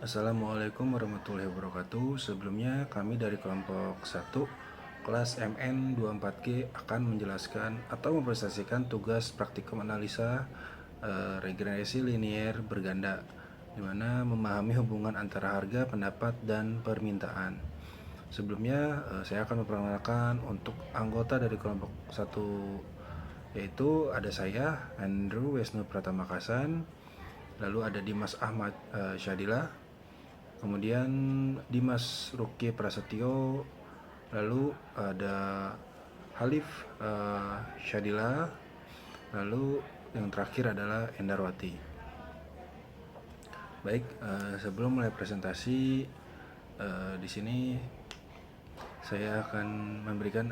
Assalamualaikum warahmatullahi wabarakatuh. Sebelumnya kami dari kelompok 1 kelas MN24G akan menjelaskan atau mempresentasikan tugas praktikum analisa regenerasi linier berganda, di mana memahami hubungan antara harga, pendapat, dan permintaan. Sebelumnya saya akan memperkenalkan untuk anggota dari kelompok 1, yaitu ada saya Andrew Wisnu Pratama Kasan, lalu ada Dimas Ahmad Syadila, kemudian Dimas Ruki Prasetyo, lalu ada Halif Syadila, lalu yang terakhir adalah Endarwati. Baik, sebelum mulai presentasi, di sini saya akan memberikan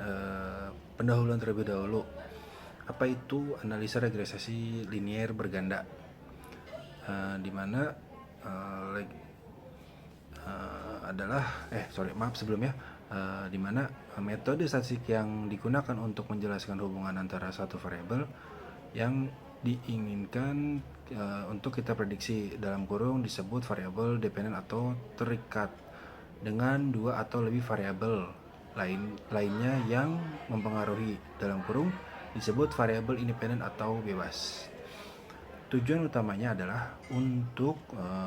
pendahuluan terlebih dahulu. Apa itu analisa regresi linier berganda? Di mana di mana metode statistik yang digunakan untuk menjelaskan hubungan antara satu variabel yang diinginkan untuk kita prediksi, dalam kurung disebut variabel dependen atau terikat, dengan dua atau lebih variabel lainnya yang mempengaruhi, dalam kurung disebut variabel independen atau bebas. Tujuan utamanya adalah untuk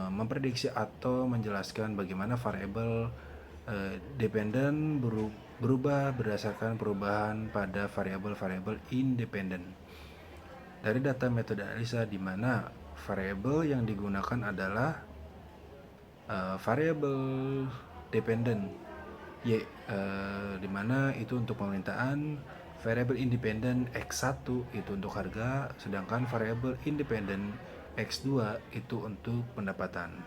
memprediksi atau menjelaskan bagaimana variabel dependen berubah berdasarkan perubahan pada variabel-variabel independen. Dari data metode analisa, di mana variabel yang digunakan adalah variabel dependen di mana itu untuk permintaan, variabel independen X1 itu untuk harga, sedangkan variabel independen X2 itu untuk pendapatan.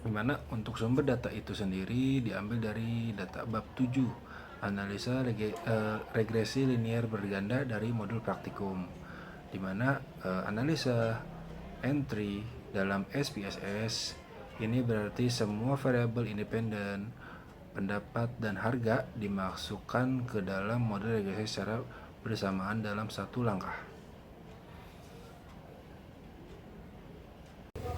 Dimana untuk sumber data itu sendiri diambil dari data bab 7 analisa regresi linier berganda dari modul praktikum, dimana analisa entry dalam SPSS ini berarti semua variabel independen, pendapat, dan harga dimasukkan ke dalam model regresi secara bersamaan dalam satu langkah.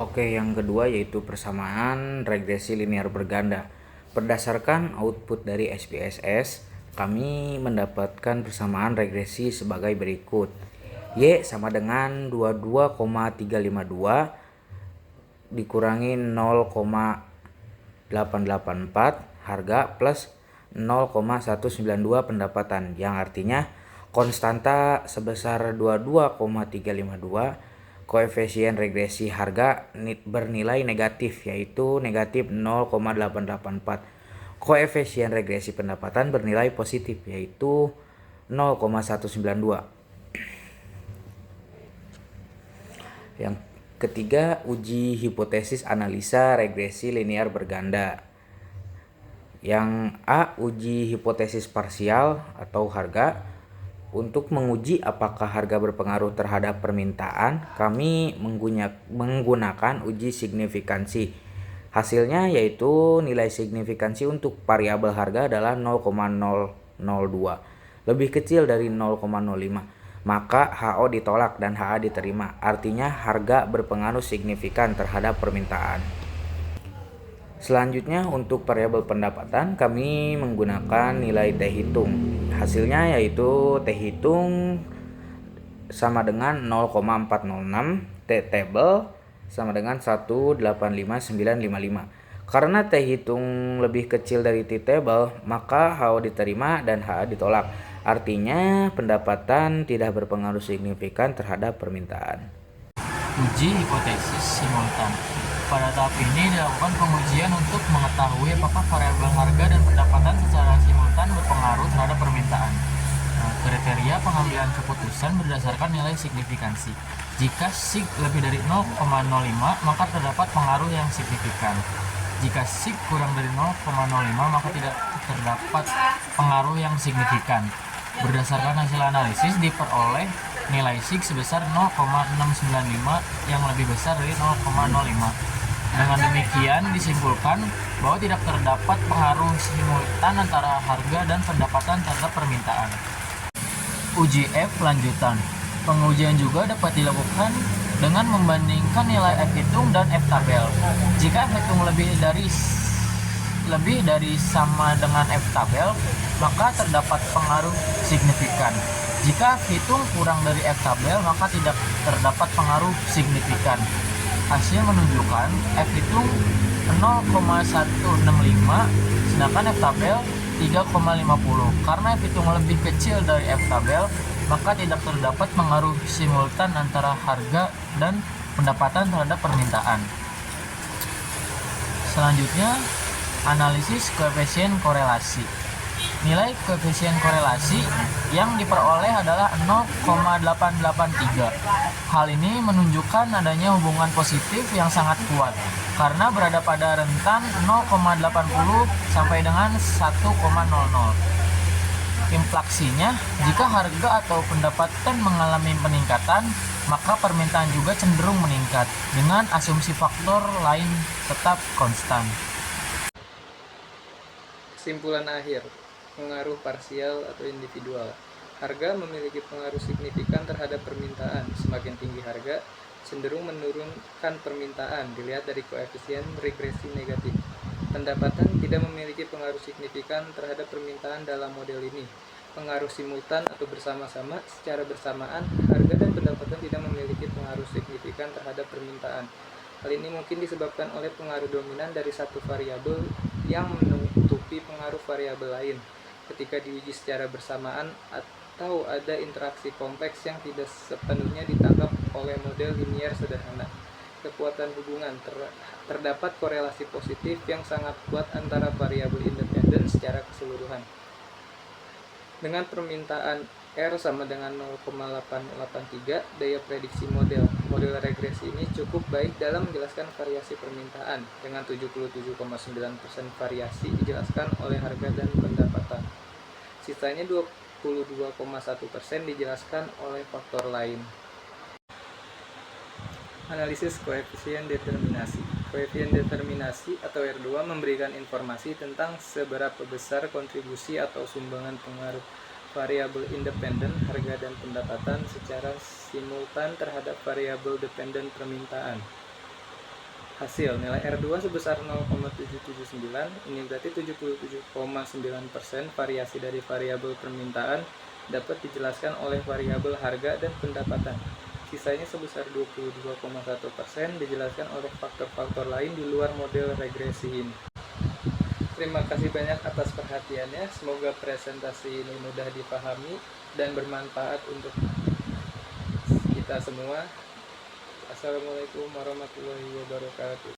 Oke, yang kedua yaitu persamaan regresi linear berganda. Berdasarkan output dari SPSS, kami mendapatkan persamaan regresi sebagai berikut. Y sama dengan 22,352 dikurangi 0,884 harga plus 0,192 pendapatan, yang artinya konstanta sebesar 22,352, koefisien regresi harga bernilai negatif yaitu negatif 0,884. Koefisien regresi pendapatan bernilai positif yaitu 0,192. Yang ketiga, uji hipotesis analisa regresi linear berganda. Yang A, uji hipotesis parsial atau harga. Untuk menguji apakah harga berpengaruh terhadap permintaan, kami menggunakan uji signifikansi. Hasilnya yaitu nilai signifikansi untuk variabel harga adalah 0,002, lebih kecil dari 0,05. Maka HO ditolak dan HA diterima. Artinya harga berpengaruh signifikan terhadap permintaan. Selanjutnya untuk variabel pendapatan, kami menggunakan nilai T hitung. Hasilnya yaitu T hitung sama dengan 0,406, T table sama dengan 185,955. Karena T hitung lebih kecil dari T table, maka HO diterima dan HA ditolak. Artinya pendapatan tidak berpengaruh signifikan terhadap permintaan. Uji hipotesis simultan. Pada tahap ini dilakukan pengujian untuk mengetahui apakah variabel harga dan pendapatan secara simultan berpengaruh terhadap permintaan. Kriteria pengambilan keputusan berdasarkan nilai signifikansi. Jika sig lebih dari 0,05, maka terdapat pengaruh yang signifikan. Jika sig kurang dari 0,05, maka tidak terdapat pengaruh yang signifikan. Berdasarkan hasil analisis diperoleh nilai sig sebesar 0,695 yang lebih besar dari 0,05. Dengan demikian disimpulkan bahwa tidak terdapat pengaruh simultan antara harga dan pendapatan terhadap permintaan. Uji F lanjutan. Pengujian juga dapat dilakukan dengan membandingkan nilai F hitung dan F tabel. Jika F hitung lebih dari sama dengan F tabel, maka terdapat pengaruh signifikan. Jika F hitung kurang dari F tabel, maka tidak terdapat pengaruh signifikan. Hasil menunjukkan F hitung 0,165, sedangkan F tabel 3,50. Karena F hitung lebih kecil dari F tabel, maka tidak terdapat pengaruh simultan antara harga dan pendapatan terhadap permintaan. Selanjutnya, analisis koefisien korelasi. Nilai koefisien korelasi yang diperoleh adalah 0,883. Hal ini menunjukkan adanya hubungan positif yang sangat kuat karena berada pada rentan 0,80 sampai dengan 1,00. Inflasinya, jika harga atau pendapatan mengalami peningkatan, maka permintaan juga cenderung meningkat dengan asumsi faktor lain tetap konstan. Kesimpulan akhir, pengaruh parsial atau individual. Harga memiliki pengaruh signifikan terhadap permintaan. Semakin tinggi harga, cenderung menurunkan permintaan, dilihat dari koefisien regresi negatif. Pendapatan tidak memiliki pengaruh signifikan terhadap permintaan dalam model ini. Pengaruh simultan atau bersama-sama, secara bersamaan, harga dan pendapatan tidak memiliki pengaruh signifikan terhadap permintaan. Hal ini mungkin disebabkan oleh pengaruh dominan dari satu variabel yang menutupi pengaruh variabel lain ketika diuji secara bersamaan, atau ada interaksi kompleks yang tidak sepenuhnya ditangkap oleh model linier sederhana. Kekuatan hubungan, terdapat korelasi positif yang sangat kuat antara variabel independen secara keseluruhan. Dengan permintaan R sama dengan 0,883, daya prediksi model regresi ini cukup baik dalam menjelaskan variasi permintaan, dengan 77,9% variasi dijelaskan oleh harga dan pendapatan. Sisanya 22,1% dijelaskan oleh faktor lain. Analisis koefisien determinasi. Koefisien determinasi atau R2 memberikan informasi tentang seberapa besar kontribusi atau sumbangan pengaruh variabel independen harga dan pendapatan secara simultan terhadap variabel dependen permintaan. Hasil, nilai R2 sebesar 0,779, ini berarti 77,9% variasi dari variabel permintaan dapat dijelaskan oleh variabel harga dan pendapatan. Sisanya sebesar 22,1% dijelaskan oleh faktor-faktor lain di luar model regresi ini. Terima kasih banyak atas perhatiannya. Semoga presentasi ini mudah dipahami dan bermanfaat untuk kita semua. Assalamualaikum warahmatullahi wabarakatuh.